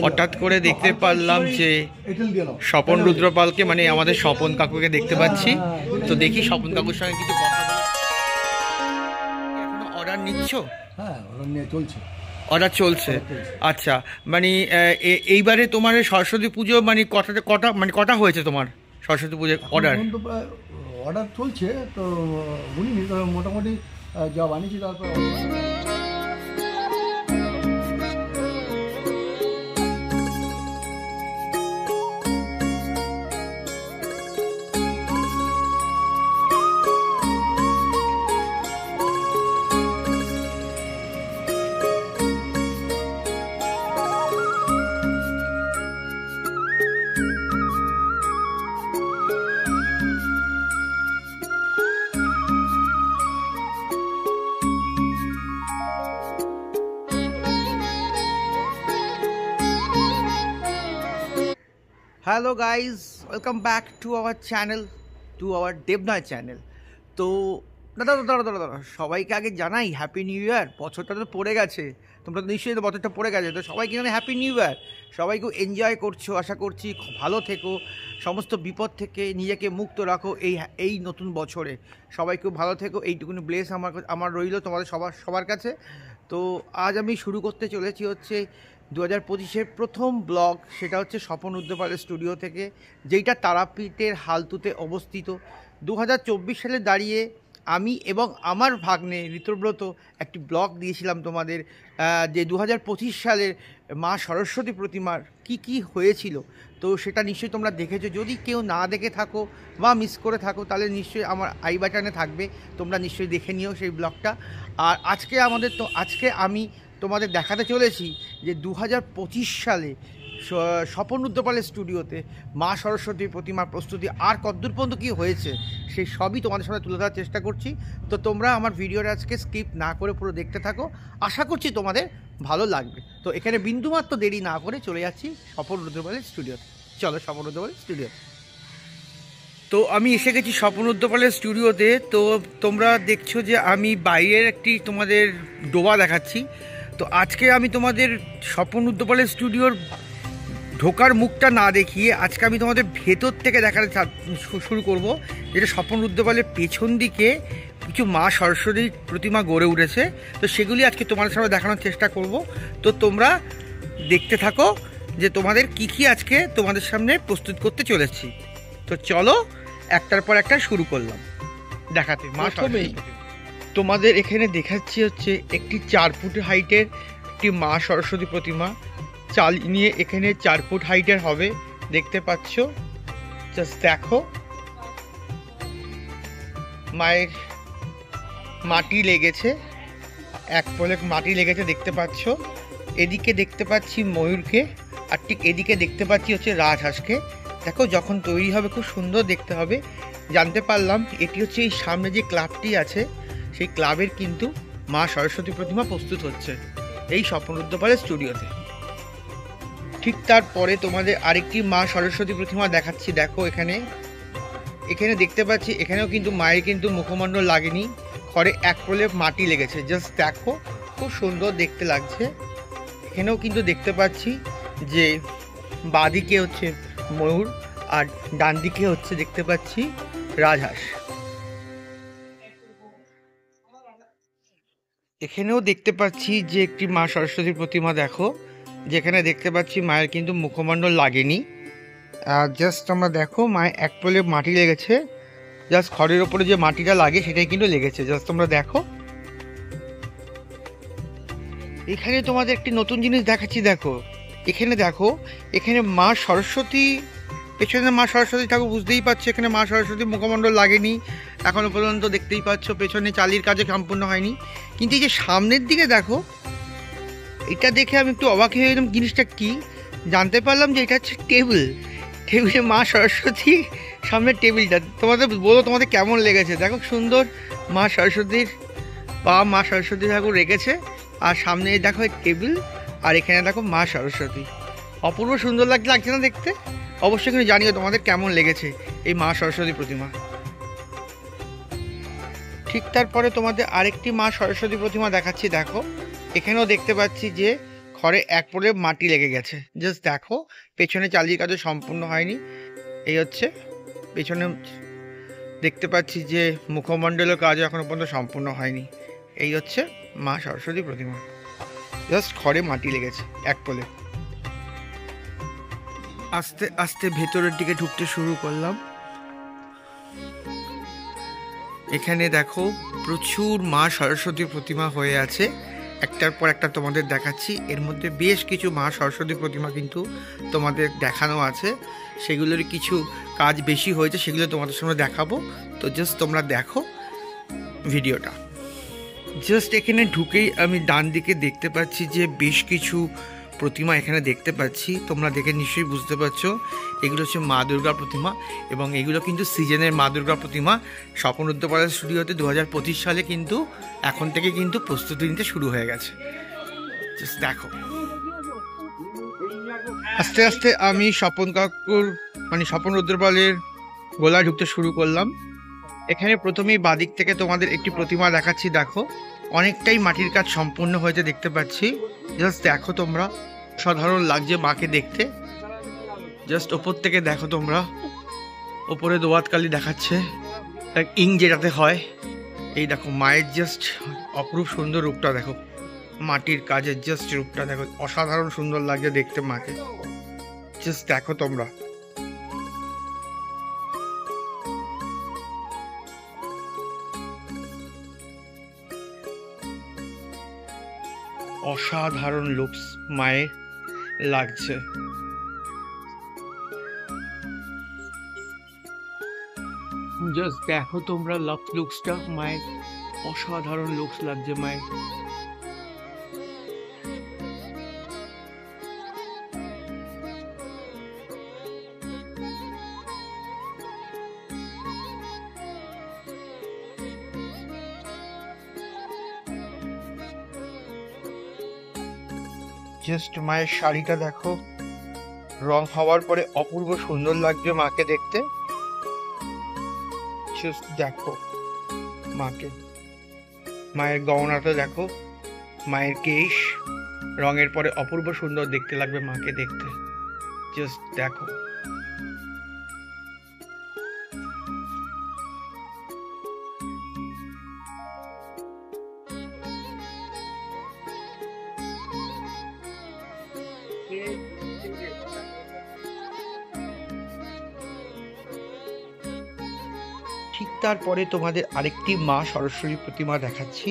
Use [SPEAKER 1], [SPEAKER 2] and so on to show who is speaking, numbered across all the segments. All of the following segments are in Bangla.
[SPEAKER 1] হঠাৎ করে দেখতে পারলাম যে স্বপন রুদ্রপালকে, মানে আমাদের স্বপন কাকুকে দেখতে পাচ্ছি। তো দেখি স্বপন কাকুর সঙ্গে কিছু কথা বলে। এখনো অর্ডার নিচ্ছ?
[SPEAKER 2] হ্যাঁ, অর্ডার নিয়ে চলছে।
[SPEAKER 1] অর্ডার চলছে, আচ্ছা। মানে এইবারে তোমার সরস্বতী পুজো মানে কটা হয়েছে তোমার সরস্বতী পুজোর অর্ডার?
[SPEAKER 2] অর্ডার চলছে তো গুনিনি, তো মোটামুটি যা বানিয়েছি তারপর।
[SPEAKER 1] Hello guys, welcome back to our channel, to our Debnoy channel. তো দাদা সবাইকে আগে জানাই হ্যাপি নিউ ইয়ার। বছরটা তো পড়ে গেছে, তোমরা তো নিশ্চয়ই তো বছরটা পড়ে গেছে, তো সবাইকে জানাই হ্যাপি নিউ ইয়ার। সবাই খুব এনজয় করছো, আশা করছি ভালো থেকো, সমস্ত বিপদ থেকে নিজেকে মুক্ত রাখো এই নতুন বছরে। সবাই খুব ভালো থেকো, এইটুকুনি ব্লেস আমার রইল তোমাদের সবার কাছে। তো আজ আমি শুরু করতে চলেছি হচ্ছে 2025-এর প্রথম ব্লগ, সেটা হচ্ছে স্বপন রুদ্রপালের স্টুডিও থেকে, যেইটা তারাপীঠের হালতুতে অবস্থিত। 2024 সালে দাঁড়িয়ে আমি এবং আমার ভাগ্নে ঋতব্রত একটি ব্লগ দিয়েছিলাম তোমাদের, যে 2025 সালের মা সরস্বতী প্রতিমার কি হয়েছিল। তো সেটা নিশ্চয়ই তোমরা দেখেছো। যদি কেউ না দেখে থাকো বা মিস করে থাকো, তাহলে নিশ্চয়ই আমার আই বাটনে থাকবে, তোমরা নিশ্চয়ই দেখে নিও সেই ব্লগটা। আর আজকে আমি তোমাদের দেখাতে চলেছি যে 2025 সালে স্বপন রুদ্রপালের স্টুডিওতে মা সরস্বতীর প্রতিমার প্রস্তুতি আর কতদূর পর্যন্ত কী হয়েছে, সেই সবই তোমাদের সাথে তুলে ধরার চেষ্টা করছি। তো তোমরা আমার ভিডিওটা আজকে স্কিপ না করে পুরো দেখতে থাকো, আশা করছি তোমাদের ভালো লাগবে। তো এখানে বিন্দুমাত্র দেরি না করে চলে যাচ্ছি স্বপন রুদ্রপালের স্টুডিওতে। চলো স্বপন রুদ্রপালের স্টুডিওতে। তো আমি এসে গেছি স্বপন রুদ্রপালের স্টুডিওতে। তো তোমরা দেখছো যে আমি বাইরের একটি তোমাদের ডোবা দেখাচ্ছি। তো আজকে আমি তোমাদের স্বপন রুদ্রপালের স্টুডিওর ঢোকার মুখটা না দেখিয়ে আজকে আমি তোমাদের ভেতর থেকে দেখাতে শুরু করব, যেটা স্বপন রুদ্রপালের পেছন দিকে কিছু মা সরস্বতীর প্রতিমা গড়ে উঠেছে। তো সেগুলি আজকে তোমাদের সামনে দেখানোর চেষ্টা করব। তো তোমরা দেখতে থাকো যে তোমাদের কি আজকে তোমাদের সামনে প্রস্তুত করতে চলেছি। তো চলো একটার পর একটা শুরু করলাম দেখাতে। মা তোমাদের এখানে দেখাচ্ছি হচ্ছে একটি 4 ফুট হাইটের একটি মা সরস্বতী প্রতিমা, চাল নিয়ে এখানে 4 ফুট হাইটের হবে, দেখতে পাচ্ছ। জাস্ট দেখো, মায়ের মাটি লেগেছে, এক পলক মাটি লেগেছে দেখতে পাচ্ছ। এদিকে দেখতে পাচ্ছি ময়ূরকে, আর ঠিক এদিকে দেখতে পাচ্ছি হচ্ছে রাজহাঁসকে। দেখো যখন তৈরি হবে খুব সুন্দর দেখতে হবে। জানতে পারলাম এটি হচ্ছে এই সামনে যে ক্লাবটি আছে, সেই ক্লাবের কিন্তু মা সরস্বতী প্রতিমা প্রস্তুত হচ্ছে এই স্বপন রুদ্রপালের স্টুডিওতে। ঠিক তারপরে তোমাদের আরেকটি মা সরস্বতী প্রতিমা দেখাচ্ছি। দেখো এখানে দেখতে পাচ্ছি, এখানেও কিন্তু মায়ের কিন্তু মুখমণ্ডল লাগেনি, ঘরে এক প্রলেপ মাটি লেগেছে। জাস্ট দেখো খুব সুন্দর দেখতে লাগছে। এখানেও কিন্তু দেখতে পাচ্ছি যে বাঁদিকে হচ্ছে ময়ূর আর ডান দিকে হচ্ছে দেখতে পাচ্ছি রাজহাঁস। এখানেও দেখতে পাচ্ছি যে একটি মা সরস্বতীর প্রতিমা, দেখো যেখানে দেখতে পাচ্ছি মায়ের কিন্তু মুখমণ্ডল লাগেনি। জাস্ট আমরা দেখো মায়ের এক প্রলেপ মাটি লেগেছে, জাস্ট খড়ের ওপরে যে মাটিটা লাগে সেটাই কিন্তু লেগেছে। জাস্ট তোমরা দেখো। এখানে তোমাদের একটি নতুন জিনিস দেখাচ্ছি। দেখো এখানে মা সরস্বতী, পেছনে মা সরস্বতী ঠাকুর, বুঝতেই পারছো এখানে মা সরস্বতীর মুখমণ্ডল লাগেনি এখনো পর্যন্ত, দেখতেই পাচ্ছ পেছনে চালির কাজে সম্পূর্ণ হয়নি। কিন্তু এই যে সামনের দিকে দেখো, এটা দেখে আমি একটু অবাক হয়ে গেলাম। জিনিসটা কি জানতে পারলাম যে এটা হচ্ছে টেবিলে মা সরস্বতী সামনের টেবিলটা। তোমাদের বলো তোমাদের কেমন লেগেছে? দেখো সুন্দর মা সরস্বতীর পা মা সরস্বতী ঠাকুর রেখেছে, আর সামনে দেখো টেবিল, আর এখানে দেখো মা সরস্বতী। অপূর্ব সুন্দর লাগছে না দেখতে? অবশ্যই কিন্তু জানিও তোমাদের কেমন লেগেছে এই মা সরস্বতী প্রতিমা। ঠিক তারপরে তোমাদের আরেকটি মা সরস্বতী প্রতিমা দেখাচ্ছি। দেখো এখানেও দেখতে পাচ্ছি যে খড়ে এক পরে মাটি লেগে গেছে। জাস্ট দেখো, পেছনে চালির কাজও সম্পূর্ণ হয়নি। এই হচ্ছে পেছনে দেখতে পাচ্ছি যে মুখমণ্ডলের কাজও এখনো পর্যন্ত সম্পূর্ণ হয়নি। এই হচ্ছে মা সরস্বতী প্রতিমা, জাস্ট খড়ে মাটি লেগেছে এক পোলে। আস্তে আস্তে ভেতরের দিকে ঢুকতে শুরু করলাম। এখানে দেখো প্রচুর মা সরস্বতী প্রতিমা হয়ে আছে, একটার পর একটা তোমাদের দেখাচ্ছি। এর মধ্যে বেশ কিছু মা সরস্বতী প্রতিমা কিন্তু তোমাদের দেখানো আছে, সেগুলোর কিছু কাজ বেশি হয়েছে, সেগুলো তোমাদের সামনে দেখাবো। তো জাস্ট তোমরা দেখো ভিডিওটা। জাস্ট এখানে ঢুকেই আমি ডান দিকে দেখতে পাচ্ছি যে বেশ কিছু প্রতিমা এখানে দেখতে পাচ্ছি। তোমরা দেখে নিশ্চয়ই বুঝতে পারছো এগুলো হচ্ছে মা দুর্গা প্রতিমা, এবং এগুলো কিন্তু সিজনের মা দুর্গা প্রতিমা। স্বপন উদ্যোপাধ্যায় স্টুডিওতে 2025 সালে কিন্তু এখন থেকে কিন্তু প্রস্তুতি নিতে শুরু হয়ে গেছে। জাস্ট দেখো, আস্তে আস্তে আমি স্বপন কাকুর মানে স্বপন রুদ্রপালের গোলা ঢুকতে শুরু করলাম। এখানে প্রথমেই বাদিক থেকে তোমাদের একটি প্রতিমা দেখাচ্ছি। দেখো, অনেকটাই মাটির কাজ সম্পূর্ণ হয়েছে দেখতে পাচ্ছি। জাস্ট দেখো তোমরা, সাধারণ লাগছে মাকে দেখতে। জাস্ট ওপর থেকে দেখো তোমরা, ওপরে দোয়াতকালি দেখাচ্ছে, ইং যেটাতে হয়। এই দেখো মায়ের জাস্ট অপরূপ সুন্দর রূপটা দেখো, মাটির কাজের জাস্ট রূপটা দেখো, অসাধারণ সুন্দর লাগছে দেখতে মাকে। জাস্ট দেখো তোমরা, অসাধারণ লুকস মায়ের লাগছে। জাস্ট দেখো তোমরা লুকসটা মায়ের, অসাধারণ লুকস লাগছে মায়ের। জাস্ট মায়ের শাড়িটা দেখো, রং হওয়ার পরে অপূর্ব সুন্দর লাগছে মাকে দেখতে। জাস্ট দেখো মাকে, মায়ের গহনাটা দেখো, মায়ের কেশ রঙের পরে অপূর্ব সুন্দর দেখতে লাগবে মাকে দেখতে। জাস্ট দেখো, ঠিক তারপরে তোমাদের আরেকটি মা সরস্বতী প্রতিমা দেখাচ্ছি।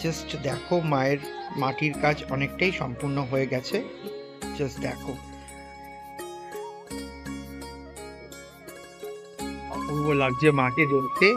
[SPEAKER 1] জাস্ট দেখো, মায়ের মাটির কাজ অনেকটাই সম্পূর্ণ হয়ে গেছে। জাস্ট দেখো, অপূর্ব লাগছে মাকে দেখতে।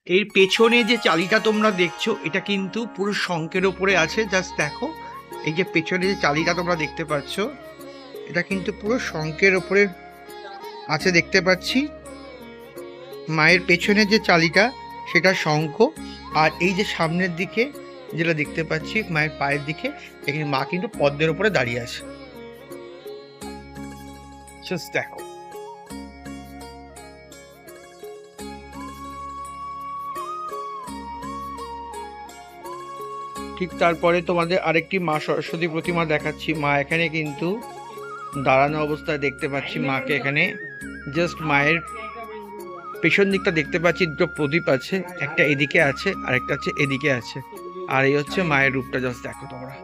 [SPEAKER 1] এর পেছনে যে চালিটা তোমরা দেখছো, এটা কিন্তু পুরো শঙ্কের ওপরে আছে। জাস্ট দেখো, এই যে পেছনে যে চালিটা তোমরা দেখতে পাচ্ছ, এটা কিন্তু পুরো শঙ্কের ওপরে আছে দেখতে পাচ্ছি। মায়ের পেছনে যে চালিটা সেটা শঙ্খ, আর এই যে সামনের দিকে যেটা দেখতে পাচ্ছি মায়ের পায়ের দিকে, এখানে মা কিন্তু পদ্মের উপরে দাঁড়িয়ে আছে। জাস্ট দেখো, ঠিক তারপরে তোমাদের আরেকটি মা সরস্বতী প্রতিমা দেখাচ্ছি। মা এখানে কিন্তু দাঁড়ানো অবস্থায় দেখতে পাচ্ছি মাকে। এখানে জাস্ট মায়ের পেছন দিকটা দেখতে পাচ্ছি, দুটো প্রদীপ আছে, একটা এদিকে আছে আর একটা হচ্ছে এদিকে আছে। আর এই হচ্ছে মায়ের রূপটা, জাস্ট দেখো তোমরা।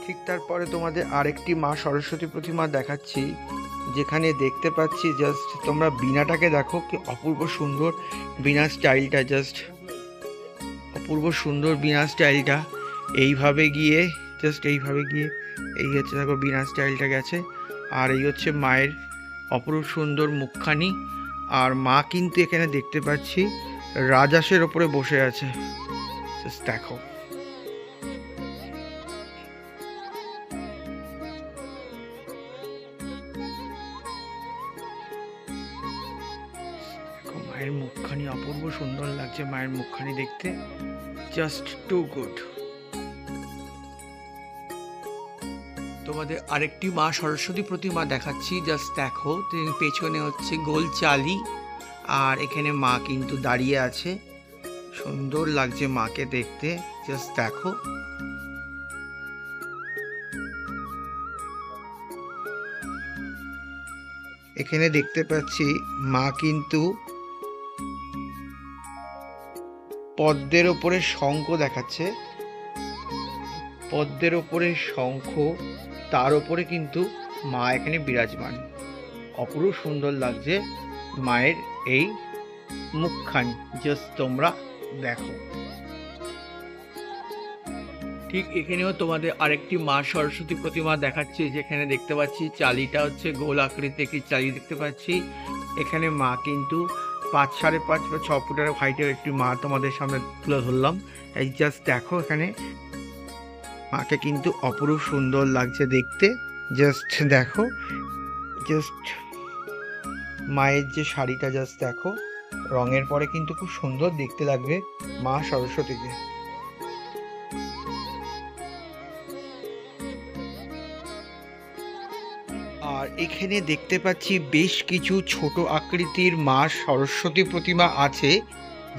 [SPEAKER 1] ঠিক তারপরে তোমাদের আরেকটি মা সরস্বতী প্রতিমা দেখাচ্ছি, যেখানে দেখতে পাচ্ছি জাস্ট তোমরা বীণাটাকে দেখো, কি অপূর্ব সুন্দর বীণা স্টাইলটা, জাস্ট অপূর্ব সুন্দর বীণা স্টাইলটা। এইভাবে গিয়ে এই হচ্ছে দেখো বীণা স্টাইলটা গেছে। আর এই হচ্ছে মায়ের অপূর্ব সুন্দর মুখখানি। আর মা কিন্তু এখানে দেখতে পাচ্ছি রাজহাঁসের ওপরে বসে আছে, জাস্ট দেখো। মায়ের মুখখানি অপূর্ব সুন্দর লাগছে, মায়ের মুখখানি দেখতে জাস্ট টু গুড। তোমাদের আরেকটি মা সরস্বতী প্রতিমা দেখাচ্ছি, জাস্ট দেখো। পেছনে হচ্ছে গোল চালি, আর এখানে মা কিন্তু দাঁড়িয়ে আছে, সুন্দর লাগছে মাকে দেখতে, জাস্ট দেখো। এখানে দেখতে পাচ্ছি মা কিন্তু পদ্মের ওপরে শঙ্খ দেখাচ্ছে, পদ্মের ওপরে শঙ্খ, তার ওপরে কিন্তু মা এখানে বিরাজমান। অপূর্ব সুন্দর লাগছে মায়ের এই মুখখানি, জাস্ট তোমরা দেখো। ঠিক এখানেও তোমাদের আরেকটি মা সরস্বতী প্রতিমা দেখাচ্ছি, যেখানে দেখতে পাচ্ছি চালিটা হচ্ছে গোল আকৃতির একটি চালি দেখতে পাচ্ছি। এখানে মা কিন্তু 5, 5.5 বা 6 ফুটের হাইটের একটি মা তোমাদের সামনে তুলে ধরলাম। এই জাস্ট দেখো, এখানে মাকে কিন্তু অপরূপ সুন্দর লাগছে দেখতে, জাস্ট দেখো। জাস্ট মায়ের যে শাড়িটা জাস্ট দেখো, রঙের পরে কিন্তু খুব সুন্দর দেখতে লাগবে মা সরস্বতীকে। আর এখানে দেখতে পাচ্ছি বেশ কিছু ছোট আকৃতির মা সরস্বতী প্রতিমা আছে,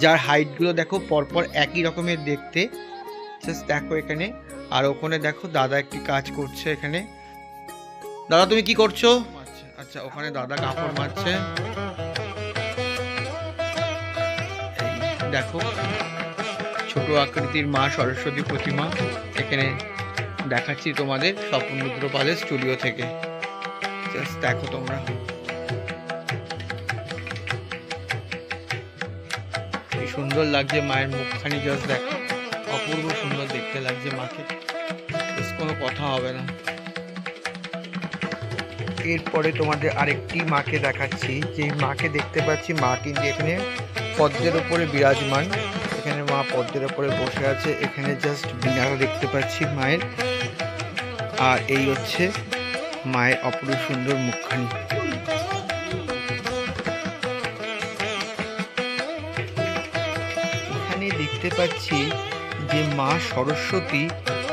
[SPEAKER 1] যার হাইটগুলো দেখো পরপর একই রকমের দেখতে, জাস্ট দেখো এখানে। আর ওখানে দেখো দাদা একটি কাজ করছে এখানে। দাদা তুমি কি করছো? আচ্ছা, ওখানে দাদা কাপড় মারছে। দেখো ছোট আকৃতির মা সরস্বতী প্রতিমা এখানে দেখাচ্ছি তোমাদের স্বপনরুদ্র পালের স্টুডিও থেকে, জাস্ট দেখো তোমরা। কি সুন্দর লাগছে মায়ের মুখখানি, জাস্ট দেখো, অপূর্ব সুন্দর দেখতে লাগছে মাকে, কোনো কথা হবে না। এরপরে তোমাদের আরেকটি মাকে দেখাচ্ছি, যে মাকে দেখতে পাচ্ছি মা কিন্তু এখানে পদ্মের ওপরে বিরাজমান। এখানে মা পদ্মের ওপরে বসে আছে, এখানে জাস্ট বীণাটা দেখতে পাচ্ছি মায়ের। আর এই হচ্ছে মায়ের অপূর্ব সুন্দর মুখখানি। এখানে দেখতে পাচ্ছি যে মা সরস্বতী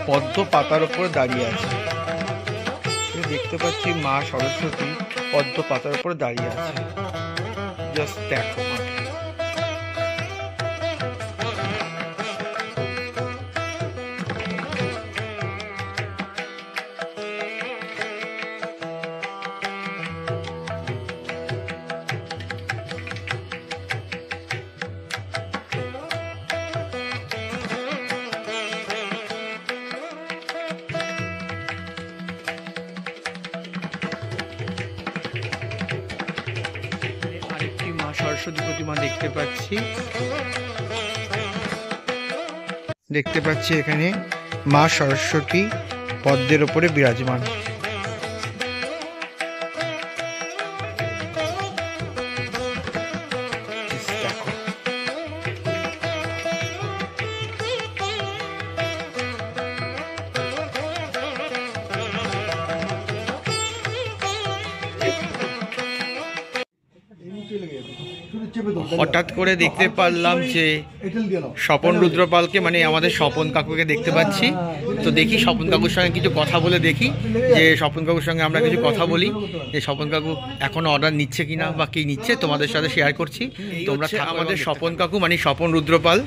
[SPEAKER 1] পদ্ম পাতার উপর দাঁড়িয়ে আছে, দেখতে পাচ্ছি মা সরস্বতী পদ্ম পাতার উপর দাঁড়িয়ে আছে, জাস্ট দেখো মাকে। সরস্বতী প্রতিমা দেখতে পাচ্ছি এখানে মা সরস্বতী পদ্মের ওপরে বিরাজমান। হঠাৎ করে দেখতে পারলাম যে স্বপন রুদ্রপালকে, মানে আমাদের স্বপন কাকুকে দেখতে পাচ্ছি। তো দেখি স্বপন কাকুর সঙ্গে কিছু কথা বলে দেখি, যে স্বপন কাকুর সঙ্গে আমরা কিছু কথা বলি, যে স্বপন কাকু এখনো অর্ডার নিচ্ছে কিনা বা কি নিচ্ছে, তোমাদের সাথে শেয়ার করছি। তোমরা আমাদের স্বপন কাকু মানে স্বপন রুদ্রপাল,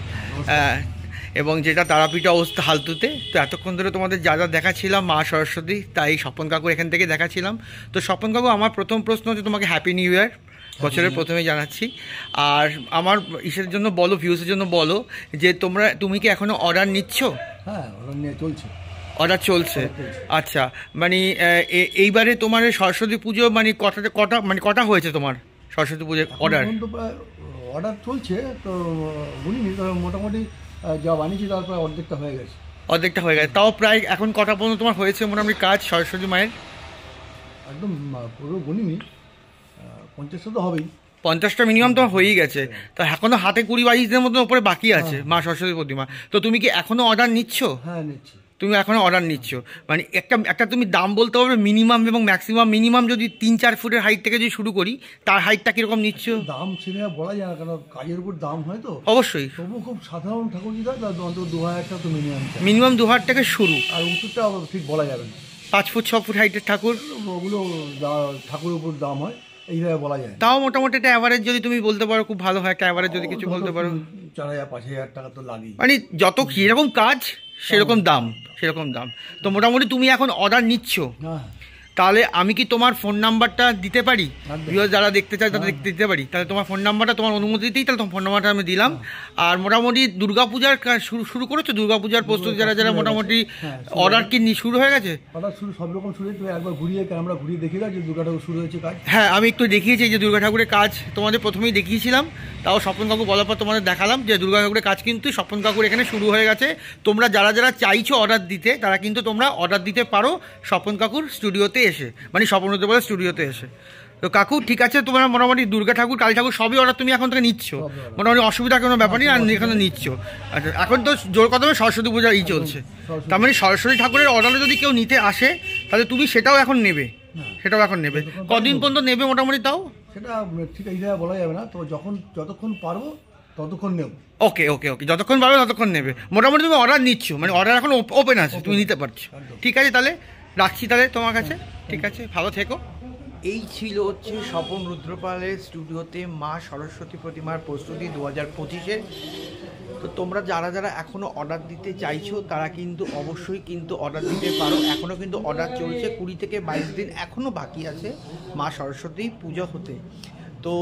[SPEAKER 1] এবং যেটা তারাপীঠ অবস্থা হালতুতে। তো এতক্ষণ ধরে তোমাদের যা যা দেখাচ্ছিলাম মা সরস্বতী, তাই স্বপন কাকু এখান থেকে দেখাচ্ছিলাম। তো স্বপন কাকু, আমার প্রথম প্রশ্ন হচ্ছে তোমাকে হ্যাপি নিউ ইয়ার বছরের প্রথমে জানাচ্ছি। আর আমার ইসের জন্য বলো, ভিউসের জন্য বলো, যে তুমি কি এখনো অর্ডার নিচ্ছ?
[SPEAKER 2] হ্যাঁ, অর্ডার নিয়ে চলছে।
[SPEAKER 1] অর্ডার চলছে। আচ্ছা, মানে এইবারে তোমার সরস্বতী পুজো মানে কটা হয়েছে তোমার সরস্বতী পুজোর অর্ডার?
[SPEAKER 2] অর্ডার চলছে তো গুনিনি, তো মোটামুটি যা বানিয়েছি তারপর অর্ধেকটা হয়ে গেছে।
[SPEAKER 1] অর্ধেকটা হয়ে গেছে, তাও প্রায় এখন কটা পর্যন্ত তোমার হয়েছে মোটামুটি কাজ সরস্বতী মায়ের?
[SPEAKER 2] একদম পুরো গুনিনি, 50টা তো হবেই।
[SPEAKER 1] 50টা মিনিমাম তোমার হয়েই গেছে। তো এখনো হাতে 20-22 মতো উপরে বাকি আছে মা সরস্বতী প্রতিমা। তো তুমি কি এখনো অর্ডার নিচ্ছ?
[SPEAKER 2] হ্যাঁ, নিচ্ছি।
[SPEAKER 1] তুমি এখনো অর্ডার নিচ্ছ, মানে একটা তুমি দাম বলতে পারবে মিনিমাম এবং ম্যাক্সিমাম? মিনিমাম যদি 3-4 ফুটের হাইট থেকে যদি শুরু করি, তার হাইটটা কিরকম নিচ্ছ?
[SPEAKER 2] দাম সেভাবে বলা যায় না, কারণ কাজের উপর দাম হয় তো।
[SPEAKER 1] অবশ্যই।
[SPEAKER 2] তবু খুব সাধারণ ঠাকুর যেটা অন্তত 2000 টাকা তো
[SPEAKER 1] মিনিমাম 2000 টাকা শুরু।
[SPEAKER 2] আর উঁচুটা ঠিক বলা যাবে না।
[SPEAKER 1] 5 ফুট 6 ফুট হাইটের ঠাকুর,
[SPEAKER 2] ওগুলো ঠাকুরের উপর দাম হয়, এইভাবে বলা যায়।
[SPEAKER 1] তাও মোটামুটি একটা অ্যাভারেজ যদি তুমি বলতে পারো খুব ভালো হয়। একটা অ্যাভারেজ যদি কিছু বলতে পারো।
[SPEAKER 2] 4000-5000 টাকা তো লাগে,
[SPEAKER 1] মানে যত যেরকম কাজ সেরকম দাম। তো মোটামুটি তুমি এখন অর্ডার নিচ্ছ, তাহলে আমি কি তোমার ফোন নাম্বারটা দিতে পারি? যারা দেখতে চায় তারা দেখতে দিতে পারি? তাহলে তোমার ফোন নাম্বারটা তোমার অনুমতিতেই তাহলে তোমার ফোন নাম্বারটা আমি দিলাম। আর মোটামুটি দুর্গাপূজার শুরু করেছো? দুর্গাপূজার প্রস্তুতি যারা মোটামুটি অর্ডার কি শুরু হয়ে গেছে?
[SPEAKER 2] অর্ডার শুরু, সব রকম শুরু। তুমি একবার ক্যামেরা ঘুরিয়ে দেখে দাও যে দুর্গা ঠাকুর শুরু হয়েছে কাজ।
[SPEAKER 1] হ্যাঁ, আমি একটু দেখিয়েছি যে দুর্গা ঠাকুরের কাজ তোমাদের প্রথমেই দেখিয়েছিলাম, তাও স্বপন কাকু বলার পর তোমাদের দেখালাম যে দুর্গা ঠাকুরের কাজ কিন্তু স্বপন কাকুর এখানে শুরু হয়ে গেছে। তোমরা যারা চাইছো অর্ডার দিতে, তারা কিন্তু তোমরা অর্ডার দিতে পারো স্বপন কাকুর স্টুডিওতে এসে, মানে স্বপন উদ্যোগ স্টুডিওতে এসে। তো কাকু ঠিক আছে, তোমরা মোটামুটি দুর্গা ঠাকুর কালী ঠাকুর সবই অর্ডার তুমি এখন থেকে নিচ্ছ, মোটামুটি অসুবিধা কোনো ব্যাপার নেই। আর এখানে নিচ্ছ। আচ্ছা, এখন তো জোর কথা সরস্বতী পূজা চলছে, তার মানে সরস্বতী ঠাকুরের অর্ডারে যদি কেউ নিতে আসে তাহলে তুমি সেটাও এখন নেবে? কদিন পর্যন্ত নেবে মোটামুটি? তাও
[SPEAKER 2] সেটা ঠিক এইভাবে বলা যাবে না, তো যতক্ষণ পারবো ততক্ষণ নেব।
[SPEAKER 1] ওকে, যতক্ষণ পারবে ততক্ষণ নেবে। মোটামুটি তুমি অর্ডার নিচ্ছ, মানে অর্ডার এখন ওপেন আছে, তুমি নিতে পারছো। ঠিক আছে, তাহলে রাখছি তাহলে তোমার কাছে। ঠিক আছে, ভালো থেকো। এই ছিল হচ্ছে স্বপন রুদ্রপালের স্টুডিওতে মা সরস্বতী প্রতিমার প্রস্তুতি 2025-এর। তো তোমরা যারা এখনও অর্ডার দিতে চাইছো তারা কিন্তু অবশ্যই কিন্তু অর্ডার দিতে পারো। এখনও কিন্তু অর্ডার চলছে, 20 থেকে 22 দিন এখনও বাকি আছে মা সরস্বতী পুজো হতে। তো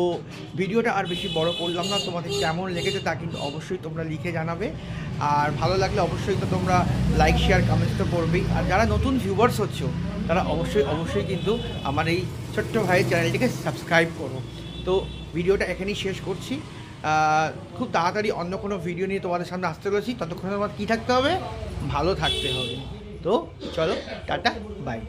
[SPEAKER 1] ভিডিওটা আর বেশি বড় করলাম না, তোমাদের কেমন লেগেছে তা কিন্তু অবশ্যই তোমরা লিখে জানাবে। আর ভালো লাগলে অবশ্যই তো তোমরা লাইক শেয়ার কমেন্টস তো করবেই। আর যারা নতুন ভিউয়ার্স হচ্ছো তারা অবশ্যই কিন্তু আমার এই ছোট্ট ভাইয়ের চ্যানেলটিকে সাবস্ক্রাইব করো। তো ভিডিওটা এখানেই শেষ করছি। খুব তাড়াতাড়ি অন্য কোনো ভিডিও নিয়ে তোমাদের সামনে আসতে চলেছি। ততক্ষণে তোমার কী থাকতে হবে? ভালো থাকতে হবে। তো চলো, টাটা, বাই।